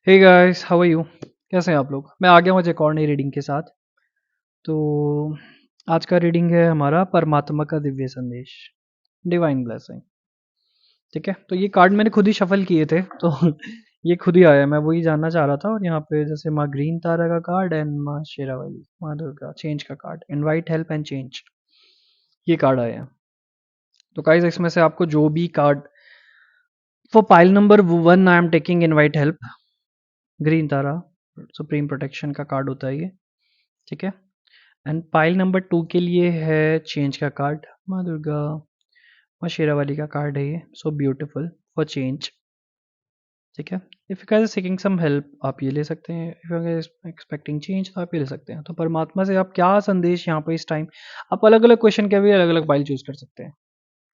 Hey guys, how are you? कैसे हैं आप लोग? मैं आ गया हूँ आज एक और नई रीडिंग के साथ। तो आज का रीडिंग है हमारा परमात्मा का दिव्य संदेश, डिवाइन ब्लेसिंग। ठीक है, तो ये कार्ड मैंने खुद ही शफल किए थे तो ये खुद ही आया। मैं वही जानना चाह रहा था। और यहाँ पे जैसे माँ ग्रीन तारा का कार्ड एंड माँ शेरावाली, माँ दुर्गा चेंज का card, invite help and change, ये कार्ड आए हैं। तो गाइस इसमें से आपको जो भी card for pile number 1 I am taking invite help, green Tara, supreme protection का कार्ड होता है ये। ठीक है। एंड पाइल नंबर 2 के लिए है चेंज का कार्ड, माँ दुर्गा, माँ शेरावाली का कार्ड है ये। So beautiful for change. ठीक है। If you guys seeking some help आप ये ले सकते हैं। If you guys expecting change तो आप ये ले सकते हैं। तो परमात्मा से आप क्या संदेश यहाँ पे इस टाइम, आप अलग अलग क्वेश्चन के भी अलग अलग पाइल चूज कर सकते हैं।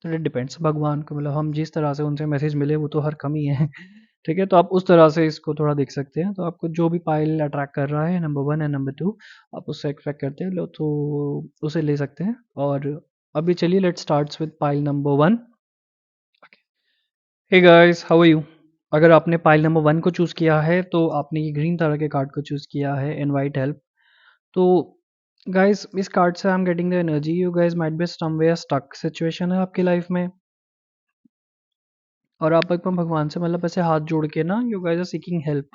तो इट डिपेंड्स भगवान को, मतलब हम जिस तरह से उनसे मैसेज मिले वो तो हर कम ही है ठीक है, तो आप उस तरह से इसको थोड़ा देख सकते हैं। तो आपको जो भी पाइल अट्रैक्ट कर रहा है, नंबर 1 एंड नंबर 2, आप उससे एक्सपेक्ट करते हैं लो तो उसे ले सकते हैं। और अभी चलिए let starts with pile number 1। Hey guys, how are you? अगर आपने पाइल नंबर 1 को चूज किया है तो आपने ये ग्रीन तरह के कार्ड को चूज किया है, इनवाइट हेल्प। तो गाइस इस कार्ड से I am getting the energy you guys might be somewhere stuck situation है आपकी लाइफ में। और आप एकदम भगवान से मतलब ऐसे हाथ जोड़ के ना, you guys are seeking help.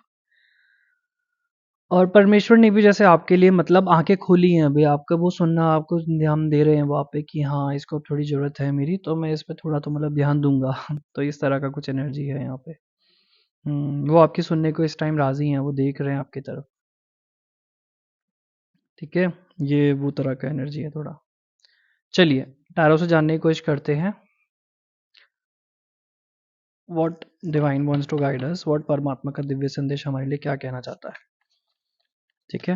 और परमेश्वर ने भी जैसे आपके लिए मतलब आंखें खोली हैं, अभी आपका वो सुनना, आपको ध्यान दे रहे हैं वहाँ पे कि हाँ इसको थोड़ी ज़रूरत है मेरी, तो मैं इस पे थोड़ा तो मतलब ध्यान दूंगा तो इस तरह का कुछ एनर्जी है यहाँ पे। वो आपकी सुनने को इस टाइम राजी हैं, वो देख रहे हैं आपकी तरफ। ठीक है, ये वो तरह का एनर्जी है थोड़ा। चलिए टैरो से जानने की कोशिश करते हैं। What divine wants to guide us, what परमात्मा का दिव्य संदेश हमारे लिए क्या कहना चाहता है। ठीक है।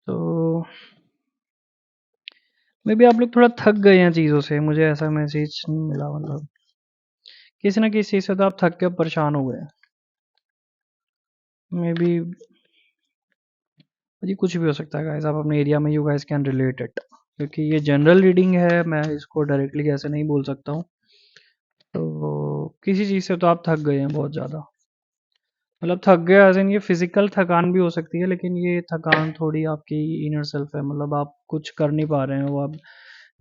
तो मे बी आप लोग थोड़ा थक गए हैं चीज़ों से, मुझे ऐसा मैसेज मिला, मतलब किसी ना किसी चीज़ से तो आप थक के परेशान हो गए। मे बी ये कुछ भी हो सकता है गाइस, आप अपने एरिया में you guys can relate it, क्योंकि ये जनरल रीडिंग है, मैं इसको डायरेक्टली कैसे नहीं बोल सकता हूँ। तो किसी चीज़ से तो आप थक गए हैं बहुत ज़्यादा, मतलब थक गए एज इन ये फिजिकल थकान भी हो सकती है, लेकिन ये थकान थोड़ी आपकी इनर सेल्फ है, मतलब आप कुछ कर नहीं पा रहे हैं वो आप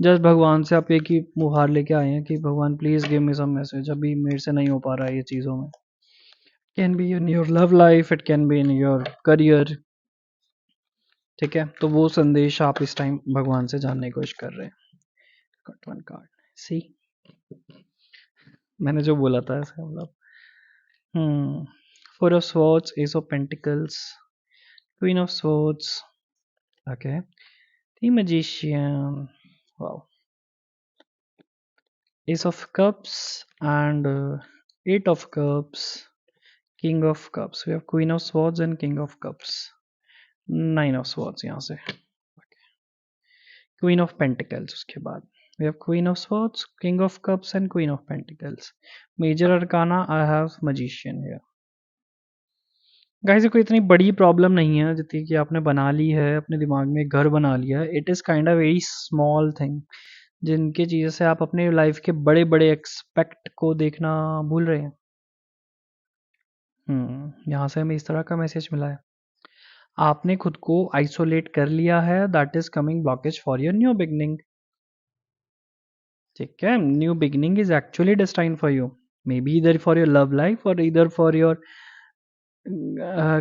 जस्ट भगवान से आप एक ही मुहार लेके आए हैं कि भगवान please give me some message, अभी मेरे से नहीं हो पा रहा है ये चीज़ों में। Can be in your love life, it can be in your career. ठीक है, तो वो संदेश आप इस टाइम भगवान से जानने की कोशिश कर रहे हैं। कट वन कार्ड, सी मैंने जो बोला था ऐसा मतलब। Four of swords, S of pentacles, queen of swords, okay, the magician, wow, ace of cups and 8 of cups, king of cups, we have queen of swords and king of cups, 9 of swords यहाँ से, queen of pentacles उसके बाद we have queen of swords, king of cups and queen of pentacles, major arcana I have magician here। Guys ये कोई इतनी बड़ी problem नहीं है जितनी कि आपने बना ली है, अपने दिमाग में एक घर बना लिया है। It is kind of very small thing, जिनकी चीज़ से आप अपने लाइफ के बड़े बड़े एक्सपेक्ट को देखना भूल रहे हैं। यहाँ से हमें इस तरह का मैसेज मिला है, आपने खुद को आइसोलेट कर लिया है, that is coming blockage for your new beginning. ठीक है, new beginning is actually destined for you, maybe इधर फॉर योर लव लाइफ और इधर for your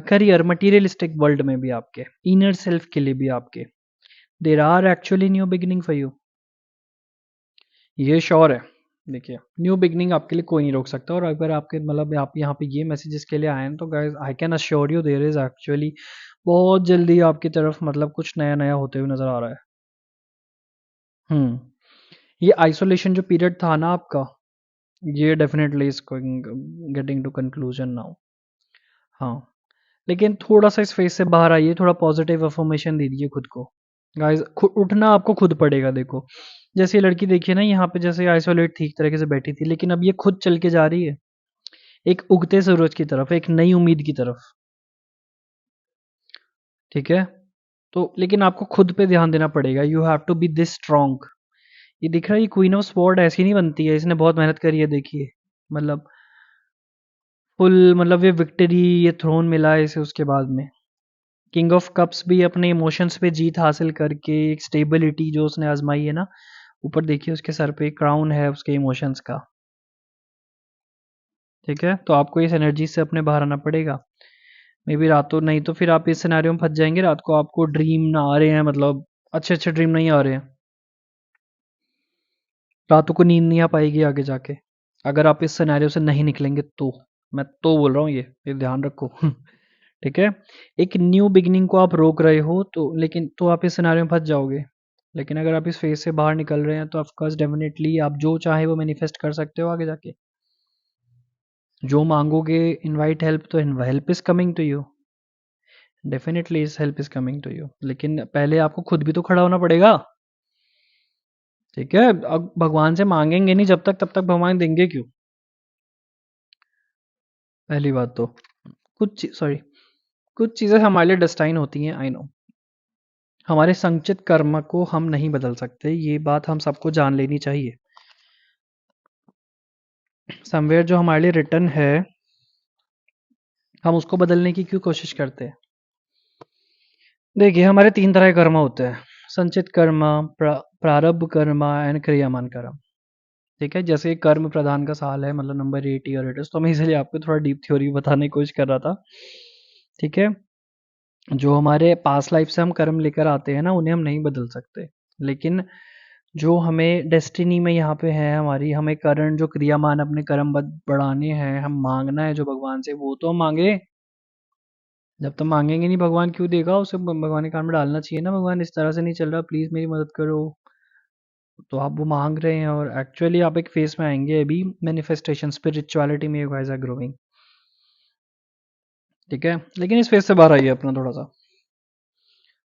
career, materialistic world में भी आपके इनर सेल्फ के लिए भी आपके there are actually new beginning for you, ये श्योर है। देखिए न्यू बिगनिंग आपके लिए कोई नहीं रोक सकता। और अगर आपके मतलब आप यहाँ पे ये मैसेजेस के लिए आए हैं तो guys I can assure you there is actually बहुत जल्दी आपकी तरफ मतलब कुछ नया नया होते हुए नजर आ रहा है। हम्म ये आइसोलेशन जो पीरियड था ना आपका, ये definitely is getting to conclusion now. हाँ, लेकिन थोड़ा सा इस फेज से बाहर आइए, थोड़ा पॉजिटिव अफर्मेशन दे दीजिए खुद को। गाइस उठना आपको खुद पड़ेगा। देखो जैसे ये लड़की देखिए ना, यहाँ पे जैसे आइसोलेट थी एक तरीके से बैठी थी, लेकिन अब ये खुद चल के जा रही है एक उगते सूरज की तरफ, एक नई उम्मीद की तरफ। ठीक है, तो लेकिन आपको खुद पे ध्यान देना पड़ेगा, you have to be this strong. ये दिख रहा है, ये क्वीन ऑफ स्वॉर्ड ऐसी नहीं बनती है, इसने बहुत मेहनत करी है देखिए, मतलब फुल मतलब ये विक्ट्री, ये थ्रोन मिला है इसे उसके बाद में। किंग ऑफ कप्स भी अपने इमोशंस पे जीत हासिल करके एक स्टेबिलिटी जो उसने आजमाई है ना, ऊपर देखिए उसके सर पे क्राउन है उसके इमोशंस का। ठीक है, तो आपको इस एनर्जी से अपने बाहर आना पड़ेगा। मे बी रातों, नहीं तो फिर आप इस सिनेरियो में फंस जाएंगे, रात को आपको ड्रीम ना आ रहे हैं, मतलब अच्छे अच्छे ड्रीम नहीं आ रहे हैं, रातों को नींद नहीं आ पाएगी आगे जाके, अगर आप इस सिनेरियो से नहीं निकलेंगे तो। मैं तो बोल रहा हूँ ये ध्यान रखो। ठीक है, एक न्यू बिगिनिंग को आप रोक रहे हो तो, लेकिन तो आप इस सिनेरियो में फंस जाओगे। लेकिन अगर आप इस फेज से बाहर निकल रहे हैं तो ऑफकोर्स डेफिनेटली आप जो चाहे वो मैनिफेस्ट कर सकते हो आगे जाके। जो मांगोगे, इनवाइट हेल्प, तो help is coming to you, definitely is help is coming to you, लेकिन पहले आपको खुद भी तो खड़ा होना पड़ेगा। ठीक है, अब भगवान से मांगेंगे नहीं जब तक, तब तक भगवान देंगे क्यों? पहली बात तो कुछ सॉरी, कुछ चीज़ें हमारे लिए डेस्टाइन होती हैं, आई नो। हमारे संचित कर्म को हम नहीं बदल सकते, ये बात हम सबको जान लेनी चाहिए। समवेयर जो हमारे लिए रिटर्न है, हम उसको बदलने की क्यों कोशिश करते हैं? देखिए, हमारे तीन तरह के कर्म होते हैं, संचित कर्म, प्रारब्ध कर्म एंड क्रियामान कर्म। ठीक है, जैसे कर्म प्रधान का साल है, मतलब नंबर 8 ईयर इट इज, तो मैं इसलिए आपको थोड़ा डीप थ्योरी बताने की कोशिश कर रहा था। ठीक है, जो हमारे पास्ट लाइफ से हम कर्म लेकर आते हैं ना, उन्हें हम नहीं बदल सकते, लेकिन जो हमें डेस्टिनी में यहाँ पे है हमारी, हमें करंट जो क्रियामान अपने कर्म बढ़ाने हैं, हम मांगना है जो भगवान से, वो तो हम मांगे। जब तक मांगेंगे नहीं, भगवान क्यों देगा? उसे भगवान के कान में डालना चाहिए ना, भगवान इस तरह से नहीं चल रहा, प्लीज मेरी मदद करो। तो आप वो मांग रहे हैं, और एक्चुअली आप एक फेस में आएंगे अभी, मैनिफेस्टेशन स्पिरिचुअलिटी में, यू गाइस आर ग्रोइंग। ठीक है, लेकिन इस फेस से बाहर आइए अपना थोड़ा सा,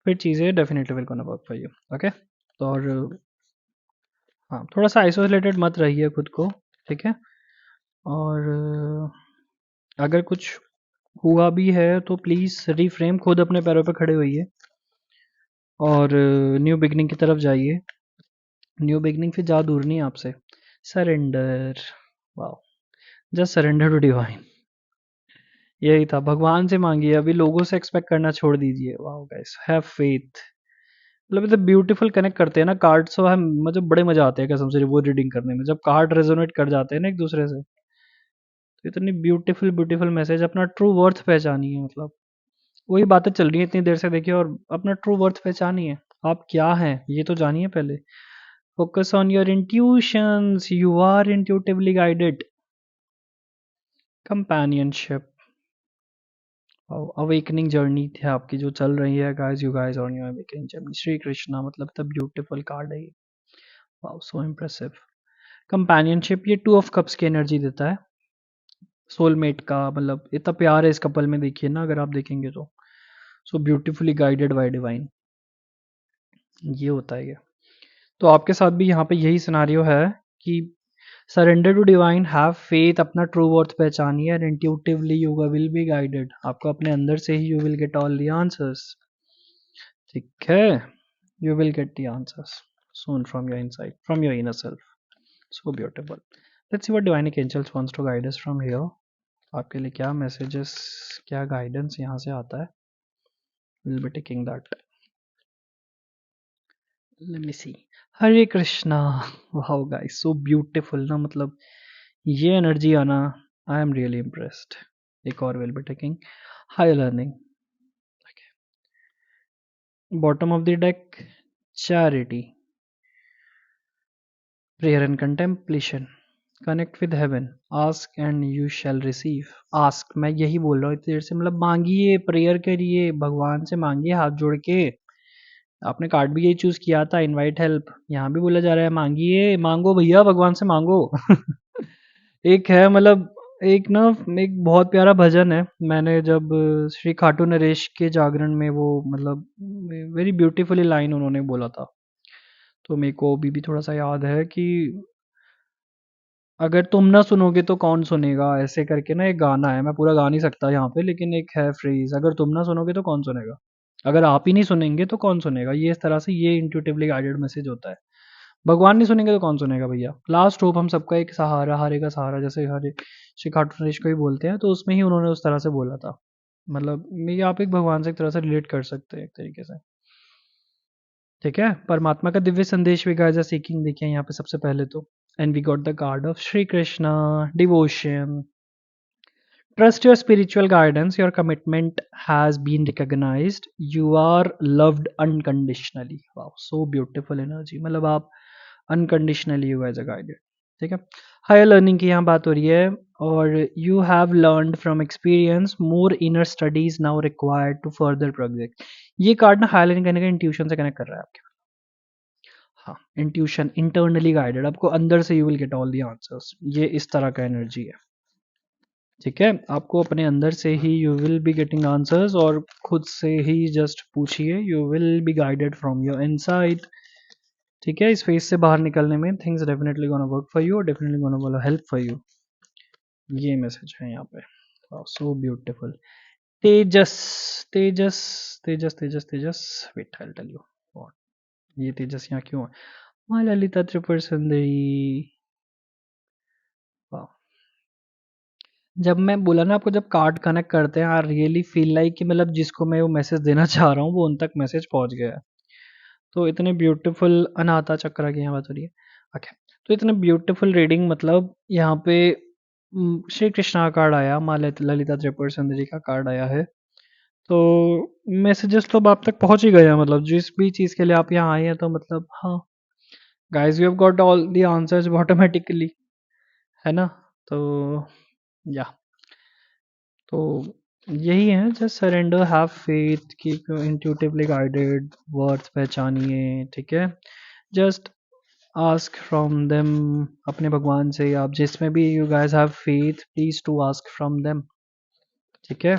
फिर चीज़ें definitely will gonna work for you. Okay, तो और हाँ, थोड़ा सा आइसोलेटेड मत रहिए खुद को। ठीक है, और अगर कुछ हुआ भी है तो प्लीज़ रिफ्रेम, खुद अपने पैरों पे खड़े होइए और न्यू बिगनिंग की तरफ जाइए। न्यू बिगनिंग फिर ज़्यादा दूर नहीं है आपसे। Surrender, wow, just surrender to divine, यही था। भगवान से मांगिए, अभी लोगों से एक्सपेक्ट करना छोड़ दीजिए। Wow guys, have faith. मतलब इतना ब्यूटीफुल कनेक्ट करते हैं ना कार्ड से, हम मतलब बड़े मजा आते हैं कसम से वो रीडिंग करने में, जब कार्ड रेजोनेट कर जाते हैं ना एक दूसरे से, तो इतनी ब्यूटीफुल ब्यूटीफुल मैसेज। अपना ट्रू वर्थ पहचानिए, मतलब वही बातें चल रही हैं इतनी देर से, देखिए, और अपना ट्रू वर्थ पहचानिए। आप क्या हैं ये तो जानिए पहले। Focus on your intuitions, you are intuitively guided. Companionship, awakening journey थी आपकी जो चल रही है guys, you guys on your awakening journey. Shri Krishna, मतलब द ब्यूटीफुल कार्ड है ये। Wow, so impressive. कंपेनियनशिप, ये टू ऑफ कप्स की एनर्जी देता है, सोलमेट का, मतलब इतना प्यार है इस कपल में, देखिए ना अगर आप देखेंगे तो। सो ब्यूटीफुली गाइडेड बाय डिवाइन, ये होता है ये। तो आपके साथ भी यहाँ पे यही सिनारियो है कि surrender to divine, have faith, अपना ट्रू वर्थ पहचानिए, and intuitively you will be guided, आपको अपने अंदर से ही you will get all the answers. ठीक है, you will get the answers soon from your inside, from your inner self. So beautiful. Let's see what divine angels wants to guide us from here. आपके लिए क्या messages, क्या guidance यहाँ से आता है? We'll be taking that. Let me see. Hare Krishna, wow guys, so beautiful ना, मतलब ये एनर्जी आना, आई एम रियली इम्प्रेस्ड। एक और will be taking high learning. Bottom of the deck, charity, prayer and contemplation, connect with heaven, ask and you shall receive. Ask, मैं यही बोल रहा हूँ इतनी देर से, मतलब मांगिए, प्रेयर करिए, भगवान से मांगिए हाथ जोड़ के। आपने कार्ड भी यही चूज किया था, इनवाइट हेल्प, यहाँ भी बोला जा रहा है मांगिए, मांगो भैया, भगवान से मांगो। एक है, मतलब एक ना, एक बहुत प्यारा भजन है, मैंने जब श्री खाटू नरेश के जागरण में वो, मतलब वेरी ब्यूटीफुली लाइन उन्होंने बोला था, तो मेरे को अभी भी थोड़ा सा याद है कि अगर तुम ना सुनोगे तो कौन सुनेगा, ऐसे करके ना एक गाना है, मैं पूरा गा नहीं सकता यहाँ पे, लेकिन एक है फ्रेज, अगर तुम ना सुनोगे तो कौन सुनेगा, अगर आप ही नहीं सुनेंगे तो कौन सुनेगा, ये इस तरह से ये इंट्यूटिवली गाइडेड मैसेज होता है। भगवान नहीं सुनेंगे तो कौन सुनेगा भैया। लास्ट होप हम सबका एक सहारा, हारे का सहारा, जैसे हरे श्री खाटू नरेश को ही बोलते हैं, तो उसमें ही उन्होंने उस तरह से बोला था। मतलब ये आप एक भगवान से एक तरह से रिलेट कर सकते हैं एक तरीके से। ठीक है, परमात्मा का दिव्य संदेश भी गाइस आर सीकिंग, देखिए यहाँ पे सबसे पहले तो, and we got the card of Shri Krishna, devotion, trust your spiritual guidance, your commitment has been recognized, you are loved unconditionally. Wow, so beautiful energy, मतलब आप unconditionally you guys are guided। ठीक है, हायर लर्निंग की यहाँ बात हो रही है, और you have learned from experience, more inner studies now required to further project. ये कार्ड ना हायर लर्निंग करने का इंट्यूशन से कनेक्ट कर रहा है आपके। हाँ, इंट्यूशन, इंटरनली गाइडेड, आपको अंदर से you will get all the answers, ये इस तरह का एनर्जी है। ठीक है, आपको अपने अंदर से ही you will be getting answers, और खुद से ही जस्ट पूछिए, you will be guided from your inside. ठीक है, इस फेज से बाहर निकलने में things definitely gonna work for you, definitely gonna help for you. ये मैसेज है यहाँ पे, so beautiful. Tejas, Tejas, Tejas, Tejas, Tejas, wait I tell you what, ये तेजस यहाँ क्यों है। माँ ललिता त्रिपुर सुंदरी। वाह, जब मैं बोला ना आपको, जब कार्ड कनेक्ट करते हैं, आई रियली फील लाइक कि मतलब जिसको मैं वो मैसेज देना चाह रहा हूँ वो उन तक मैसेज पहुंच गया है। तो इतने ब्यूटीफुल अनाहता चक्र की यहाँ बात हो रही है। ओके, तो इतने ब्यूटीफुल रीडिंग, मतलब यहाँ पे श्री कृष्णा का कार्ड आया, माँ ललिता त्रिपुर सुंदरी का कार्ड आया है। तो मैसेजेस तो अब आप तक पहुंच ही गए हैं, मतलब जिस भी चीज़ के लिए आप यहाँ आए हैं, तो मतलब हाँ guys, you have got all the answers automatically, है ना। तो या, तो यही है, just surrender, have faith, keep intuitively guided, worth पहचानिए। ठीक है, जस्ट आस्क फ्रॉम देम, अपने भगवान से, आप जिसमें भी you guys have faith, please to ask from them. ठीक है,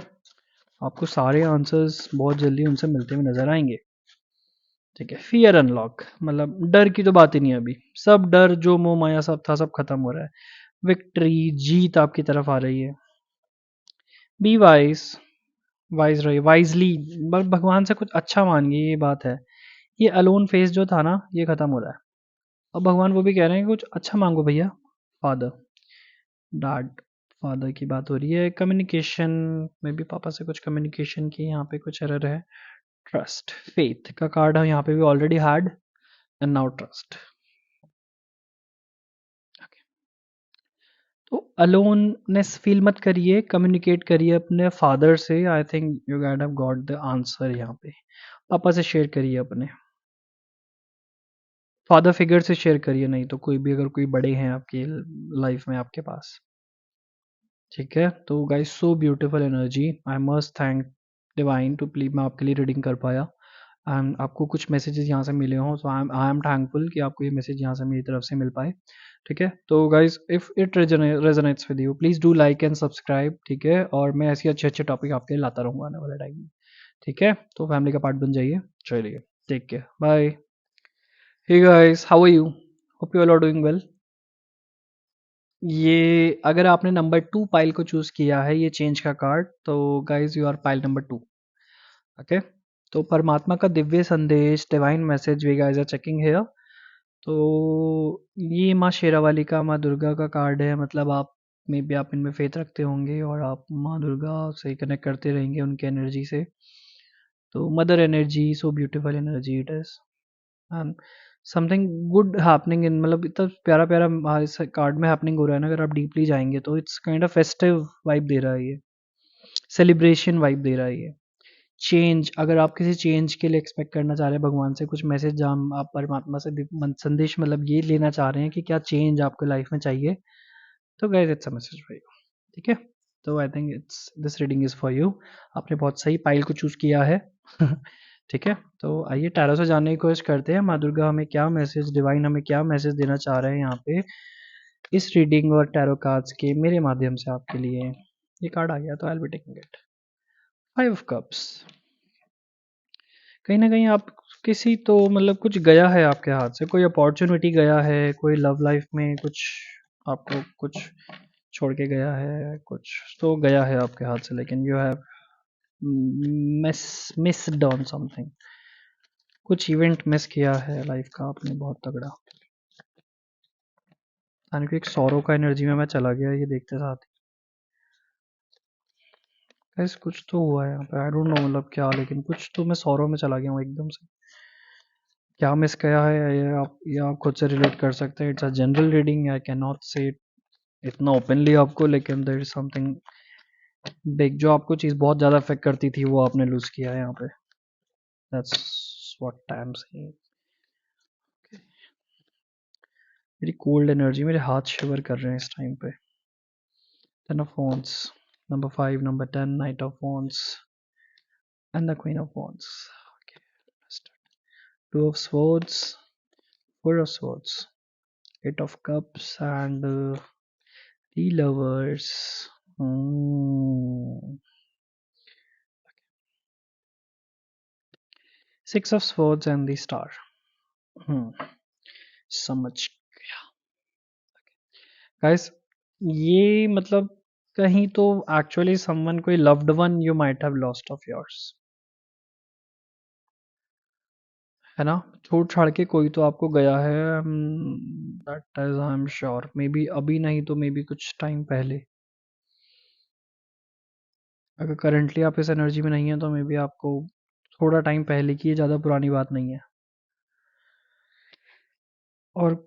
आपको सारे आंसर्स बहुत जल्दी उनसे मिलते हुए नजर आएंगे। ठीक है, फियर अनलॉक, मतलब डर की तो बात ही नहीं है अभी, सब डर जो मोह माया सब था सब खत्म हो रहा है। विक्ट्री, जीत आपकी तरफ आ रही है। बी वाइज, वाइज रहिए, वाइजली, भगवान से कुछ अच्छा मांगिए, ये बात है। ये अलोन फेज जो था ना, ये खत्म हो रहा है। अब भगवान वो भी कह रहे हैं कि कुछ अच्छा मांगो भैया। फादर, डैड, फादर की बात हो रही है। कम्युनिकेशन में भी पापा से कुछ कम्युनिकेशन की यहाँ पे कुछ एरर है। ट्रस्ट, फेथ का कार्ड है यहाँ पे भी, already had and now trust. तो अलोननेस फील मत करिए, कम्युनिकेट करिए अपने फादर से। I think you guide have got the answer यहाँ पे। पापा से शेयर करिए, अपने फादर फिगर से शेयर करिए, नहीं तो कोई भी, अगर कोई बड़े हैं आपकी लाइफ में आपके पास। ठीक है, तो guys, so beautiful energy, I must thank divine to please मैं आपके लिए रीडिंग कर पाया। एंड आपको कुछ मैसेजेस यहाँ से मिले हों, सो आई एम थैंकफुल कि आपको ये मैसेज यहाँ से मेरी तरफ से मिल पाए। ठीक है, तो guys, if it resonates with you, please do like and subscribe. ठीक है, और मैं ऐसे अच्छे अच्छे टॉपिक आपके लिए लाता रहूँगा आने वाले टाइम में। ठीक है, तो फैमिली का पार्ट बन जाइए। चलिए, take care, bye. Hey guys, how are you, hope you all are doing well. ये अगर आपने नंबर 2 पाइल को चूज किया है, ये चेंज का कार्ड, तो guys you are pile number 2। Okay, तो परमात्मा का दिव्य संदेश, divine message we guys are checking here. तो ये माँ शेरावाली का, माँ दुर्गा का कार्ड है, मतलब आप में भी आप इनमें फेथ रखते होंगे, और आप माँ दुर्गा से कनेक्ट करते रहेंगे उनके एनर्जी से। तो mother energy, so beautiful energy it is, and something good happening in, मतलब इतना प्यारा प्यारा इस कार्ड में हैपनिंग हो रहा है ना, अगर आप डीपली जाएंगे तो it's kind of festive vibe दे रहा है ये, सेलिब्रेशन वाइब दे रहा है ये। चेंज, अगर आप किसी चेंज के लिए एक्सपेक्ट करना चाह रहे हैं भगवान से कुछ मैसेज, जहाँ आप परमात्मा से संदेश, मतलब ये लेना चाह रहे हैं कि क्या चेंज आपको लाइफ में चाहिए, तो guys it's a message for you. ठीक है, तो I think it's this reading is for you. आपने बहुत सही पाइल को चूज किया है। ठीक है, तो आइए टैरो से जानने की कोशिश करते हैं, माँ दुर्गा हमें क्या मैसेज, डिवाइन हमें क्या मैसेज देना चाह रहे हैं यहाँ पे इस रीडिंग और टैरो कार्ड्स के मेरे माध्यम से आपके लिए। ये कार्ड आ गया तो I will be taking it. 5 cups, कहीं ना कहीं आप किसी, तो मतलब कुछ गया है आपके हाथ से, कोई अपॉर्चुनिटी गया है, कोई लव लाइफ में कुछ आपको कुछ छोड़ के गया है, कुछ तो गया है आपके हाथ से, लेकिन you have missed on something, कुछ इवेंट मिस किया है लाइफ का आपने बहुत तगड़ा। यानी कि एक सौरों का एनर्जी में मैं चला गया ये देखते साथ ही। ऐसे कुछ तो हुआ है यहाँ पे, आई डोंट नो मतलब क्या, लेकिन कुछ तो मैं सौरों में चला गया हूँ एकदम से। क्या मिस किया है ये आप खुद से रिलेट कर सकते हैं। It's a general reading, I can not से इतना ओपनली आपको, लेकिन देयर इज समथिंग बिग जो आपको चीज़ बहुत ज़्यादा अफेक्ट करती थी वो आपने लूज किया है यहाँ पे। That's what I am saying. मेरी कोल्ड एनर्जी, मेरे हाथ शिवर कर रहे हैं इस टाइम पे। Ten of wands, number 5, number 10, night of wands and the queen of wands. Okay, let's start. Two of swords, four of swords, eight of cups and the lovers. Hmm. Six of swords and the star. Hmm. समझ गया guys. ये मतलब कहीं तो actually someone, कोई loved one you might have lost of yours, है ना। छोड़ छाड़ के कोई तो आपको गया है, that is I am sure. May be अभी नहीं तो मे बी कुछ टाइम पहले। अगर करंटली आप इस एनर्जी में नहीं है तो मे बी आपको थोड़ा टाइम पहले की, ये ज़्यादा पुरानी बात नहीं है। और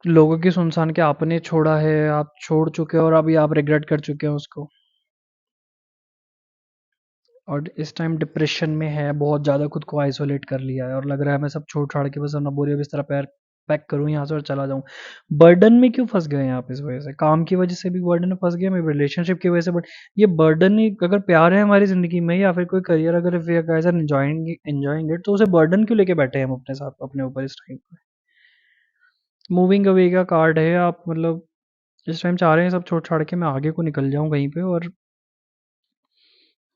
लोगों की सुनसान के आपने छोड़ा है, आप छोड़ चुके हो और अभी आप रिग्रेट कर चुके हो उसको। और इस टाइम डिप्रेशन में है, बहुत ज़्यादा खुद को आइसोलेट कर लिया है और लग रहा है मैं सब छोड़ छाड़ के बस अपना बोरिया बिस्तर पैर पैक करूँ यहाँ से और चला जाऊँ। बर्डन में क्यों फंस गए हैं आप इस वजह से? काम की वजह से भी बर्डन में फंस गए, मैं रिलेशनशिप की वजह से। बट ये बर्डन ही, अगर प्यार है हमारी ज़िंदगी में या फिर कोई करियर, अगर if we guys are enjoying it, तो उसे बर्डन क्यों लेके बैठे हैं हम अपने साथ अपने ऊपर इस टाइम पे? मूविंग अवे का कार्ड है, आप मतलब इस टाइम चाह रहे हैं सब छोड़ छाड़ के मैं आगे को निकल जाऊँ कहीं पे। और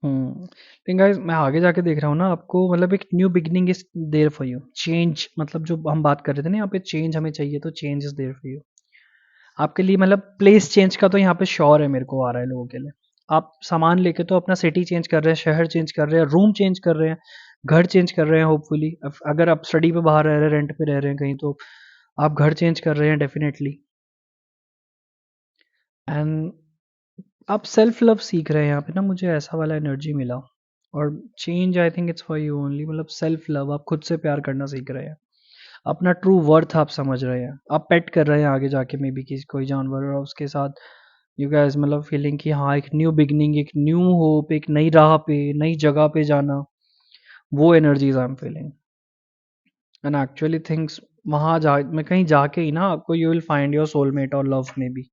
लेकिन गाइस मैं आगे जाके देख रहा हूँ ना आपको, मतलब एक new beginning is there for you. Change, मतलब जो हम बात कर रहे थे ना यहाँ पे, चेंज हमें चाहिए, तो change is there for you आपके लिए। मतलब प्लेस चेंज का तो यहाँ पे श्योर है, मेरे को आ रहा है लोगों के लिए। आप सामान लेके तो अपना सिटी चेंज कर रहे हैं, शहर चेंज कर रहे हैं, रूम चेंज कर रहे हैं, घर चेंज कर रहे हैं होपफुली। अगर आप स्टडी पे बाहर रह रहे हैं, रेंट पे रह रहे हैं कहीं, तो आप घर चेंज कर रहे हैं डेफिनेटली। एंड आप सेल्फ लव सीख रहे हैं यहाँ पे ना, मुझे ऐसा वाला एनर्जी मिला। और change I think it's for you only, मतलब सेल्फ लव, आप खुद से प्यार करना सीख रहे हैं। अपना ट्रू वर्थ आप समझ रहे हैं, आप पेट कर रहे हैं आगे जाके मे बी किसी कोई जानवर, और उसके साथ यू गैस मतलब फीलिंग कि हाँ एक न्यू बिगनिंग, एक न्यू होप, एक नई राह पे, नई जगह पे जाना, वो energies I am feeling. And actually things वहाँ जा मैं कहीं जाके ही ना आपको, you will find your soulmate और लव में भी।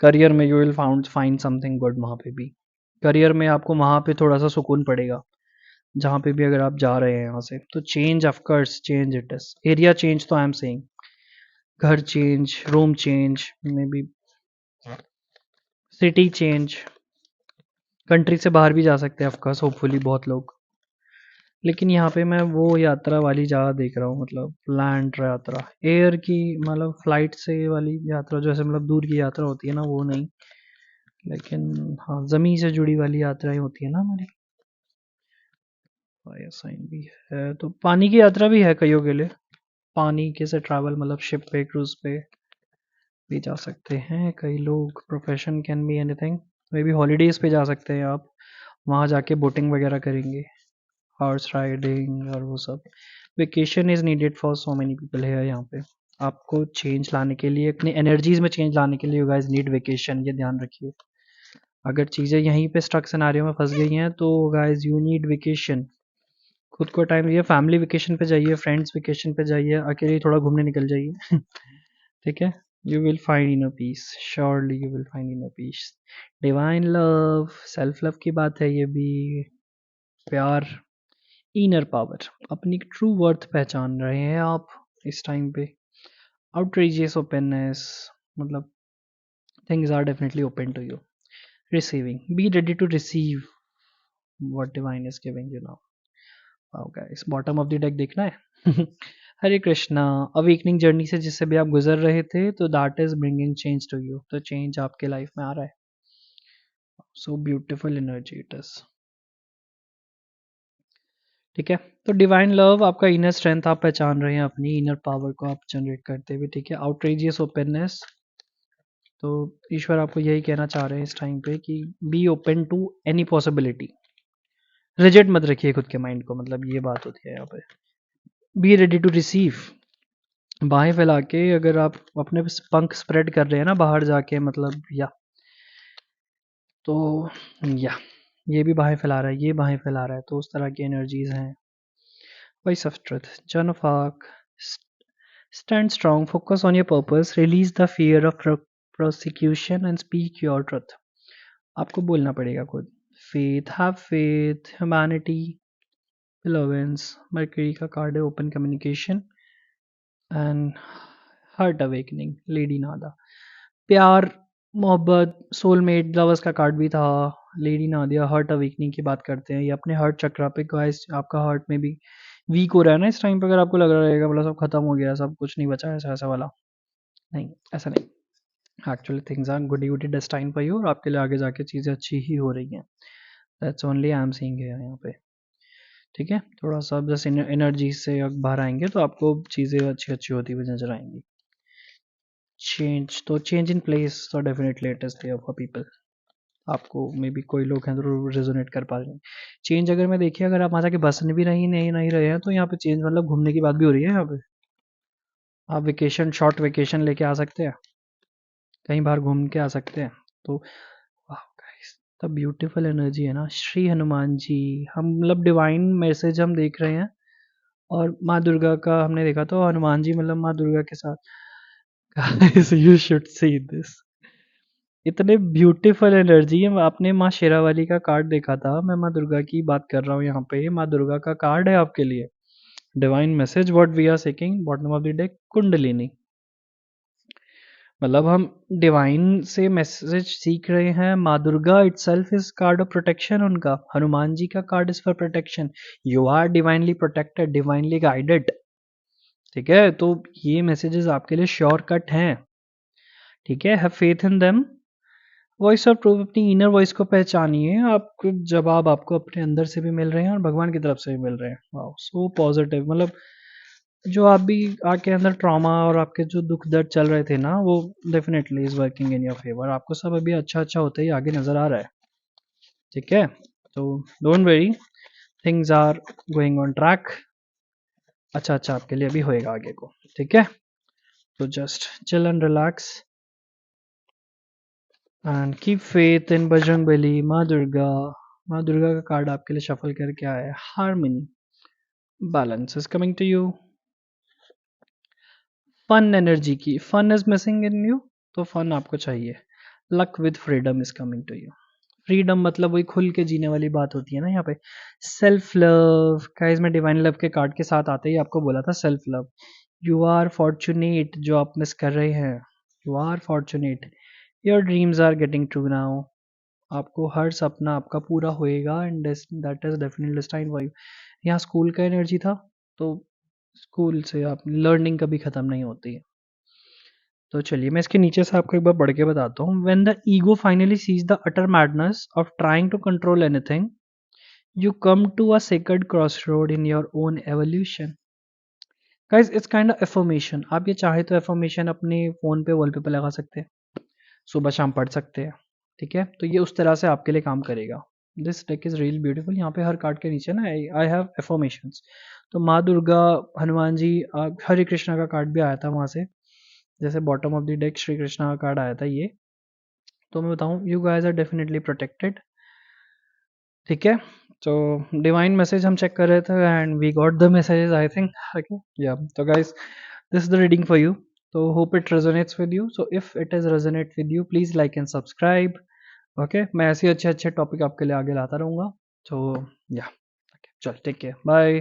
करियर में you will find something good वहाँ पे भी। करियर में आपको वहाँ पे थोड़ा सा सुकून पड़ेगा, जहाँ पे भी अगर आप जा रहे हैं यहाँ से। तो change, of course change it is, area change तो आई एम सेइंग, घर change, room change, may be city change, country से बाहर भी जा सकते हैं ऑफ कोर्स होपफुली बहुत लोग। लेकिन यहाँ पे मैं वो यात्रा वाली जगह देख रहा हूँ, मतलब लैंड यात्रा, एयर की, मतलब फ्लाइट से वाली यात्रा, जैसे मतलब दूर की यात्रा होती है ना, वो नहीं। लेकिन हाँ, ज़मीन से जुड़ी वाली यात्राएं होती है ना हमारी। फायर साइन भी है, तो पानी की यात्रा भी है कईयों के लिए। पानी के से ट्रैवल, मतलब शिप पे, क्रूज पे भी जा सकते हैं कई लोग। Profession can be anything, may be holidays पे जा सकते हैं आप, वहाँ जाके बोटिंग वगैरह करेंगे, हॉर्स राइडिंग और वो सब। Vacation is needed for so many people है यहाँ पे। आपको चेंज लाने के लिए, अपनी एनर्जीज में चेंज लाने के लिए, यू गाइस नीड वेकेशन, ये ध्यान रखिए। अगर चीज़ें यहीं पे स्टक सिनेरियो में फंस गई हैं तो गाइस यू नीड वेकेशन। खुद को टाइम दिए, फैमिली वेकेशन पे जाइए, फ्रेंड्स वेकेशन पे जाइए, अकेले थोड़ा घूमने निकल जाइए। ठीक है, you will find inner peace, surely you will find inner peace. Divine love, self love की बात है ये भी, प्यार, इनर पावर, अपनी ट्रू वर्थ पहचान रहे हैं आप इस टाइम पे। आउटरीजियस ओपननेस, मतलब things are definitely open to you. Receiving, be ready to receive what divine is giving you now. Wow guys, bottom of the deck देखना है। हरे कृष्णा। अवेकनिंग जर्नी से जिससे भी आप गुजर रहे थे, तो that is bringing change to you, तो चेंज आपके लाइफ में आ रहा है। So beautiful energy it is. ठीक है, तो डिवाइन लव, आपका इनर स्ट्रेंथ आप पहचान रहे हैं, अपनी इनर पावर को आप जनरेट करते हुए। ठीक है, आउटरेजियस ओपननेस, तो ईश्वर आपको यही कहना चाह रहे हैं इस टाइम पे कि be open to any possibility, reject मत रखिए खुद के माइंड को, मतलब ये बात होती है यहाँ पे। बी रेडी टू रिसीव, बाहें फैला के अगर आप अपने पंख स्प्रेड कर रहे हैं ना बाहर जाके, मतलब या तो या ये भी बाहें फैला रहा है, ये बाहें फैला रहा है, तो उस तरह की एनर्जीज हैं। वॉइस ऑफ ट्रुथ, जन of arc, stand strong, focus on your purpose, release the fear of prosecution and speak your truth. आपको बोलना पड़ेगा खुद। faith, have faith, humanity, benevolence, Mercury का कार्ड है, open communication and heart awakening, lady नादा, प्यार, मोहब्बत, सोलमेट, लवर्स का कार्ड भी था, लेडी नादिया हार्ट अवेकनिंग की बात करते हैं। ये अपने हार्ट चक्रा पे गाइस, आपका हार्ट में भी वीक हो रहा है ना इस टाइम पे, अगर आपको लग रहा रहेगा मतलब सब खत्म हो गया, सब कुछ नहीं बचा, ऐसा ऐसा वाला नहीं, ऐसा नहीं। Actually things are goody goody destine for you, और आपके लिए आगे जाके चीज़ें अच्छी ही हो रही हैं। That's only I am seeing here यहाँ पे। ठीक है, थोड़ा सा बस एनर्जी से बाहर आएंगे तो आपको चीज़ें अच्छी अच्छी होती हुई नजर आएंगी। चेंज, तो चेंज इन प्लेस तो definitely it is there for people. आपको मे बी कोई लोग हैं तो रेजोनेट कर पा रहे हैं। चेंज अगर मैं देखिए, अगर आप वहाँ जाके बस भी नहीं रहे हैं, तो यहाँ पे चेंज मतलब घूमने की बात भी हो रही है यहाँ पे। आप वेकेशन, शॉर्ट वेकेशन लेके आ सकते हैं, कहीं बाहर घूम के आ सकते हैं। तो वाह गाइस, द ब्यूटीफुल एनर्जी है ना, श्री हनुमान जी, हम मतलब डिवाइन मैसेज हम देख रहे हैं। और माँ दुर्गा का हमने देखा, तो हनुमान जी मतलब माँ दुर्गा के साथ। Guys you should see this, इतने ब्यूटीफुल एनर्जी है। आपने माँ शेरावाली का कार्ड देखा था, मैं माँ दुर्गा की बात कर रहा हूँ यहाँ पे। माँ दुर्गा का कार्ड है आपके लिए, divine message what we are seeking, bottom of the deck, kundalini. मतलब हम डिवाइन से मैसेज सीख रहे हैं। माँ Durga itself is card of protection उनका, हनुमान जी का card is for protection. You are divinely protected, divinely guided. ठीक है, तो ये मैसेजेस आपके लिए श्योर कट हैं। ठीक है, have faith in them. Voice of truth, अपनी इनर वॉइस को पहचानिए। आपको जवाब आपको अपने अंदर से भी मिल रहे हैं और भगवान की तरफ से भी मिल रहे हैं। Wow, so positive. मतलब जो आप भी आपके अंदर ट्रॉमा और आपके जो दुख दर्द चल रहे थे ना, वो definitely is working in your favour. आपको सब अभी अच्छा अच्छा होते ही आगे नजर आ रहा है। ठीक है, तो don't worry, things are going on track. अच्छा अच्छा आपके लिए भी होएगा आगे को। ठीक है, तो just chill and relax and keep faith in Bajrang Bali, माँ दुर्गा। माँ दुर्गा का कार्ड आपके लिए शफल करके आया है, harmony, balance is coming to you. Fun energy की, fun is missing in you, तो फन आपको चाहिए। Luck with freedom is coming to you. Freedom मतलब वही खुल के जीने वाली बात होती है ना यहाँ पे। सेल्फ लव, गाइस मैं डिवाइन लव के कार्ड के साथ आते ही आपको बोला था self love. You are fortunate, जो आप मिस कर रहे हैं, you are fortunate, your dreams are getting true now. आपको हर सपना आपका पूरा होएगा and that is definitely destined for you. यहाँ स्कूल का एनर्जी था, तो स्कूल से आप लर्निंग कभी ख़त्म नहीं होती है। तो चलिए मैं इसके नीचे से आपको एक बार पढ़ के बताता हूँ। When the ego finally ceases the utter madness of trying to control anything, you come to a sacred crossroad in your own evolution. Guys, it's kind of affirmation. आप ये चाहे तो affirmation अपने फ़ोन पे वॉलपेपर लगा सकते हैं, सुबह शाम पढ़ सकते हैं। ठीक है, तो ये उस तरह से आपके लिए काम करेगा। This deck is real beautiful. यहाँ पे हर कार्ड के नीचे ना आई हैव एफर्मेशंस। तो माँ दुर्गा, हनुमान जी, हरे कृष्णा का कार्ड भी आया था वहाँ से, जैसे bottom of the deck Shri Krishna का कार्ड आया था ये। तो मैं बताऊँ, you guys are definitely protected. ठीक है, तो डिवाइन मैसेज हम चेक कर रहे थे and we got the messages I think. Okay yeah, तो guys this is the reading for you. तो hope it resonates with you. So if it is resonate with you, please like and subscribe. Okay, मैं ऐसे अच्छे अच्छे topic आपके लिए आगे लाता रहूँगा। तो या, चल टेक केयर, बाय।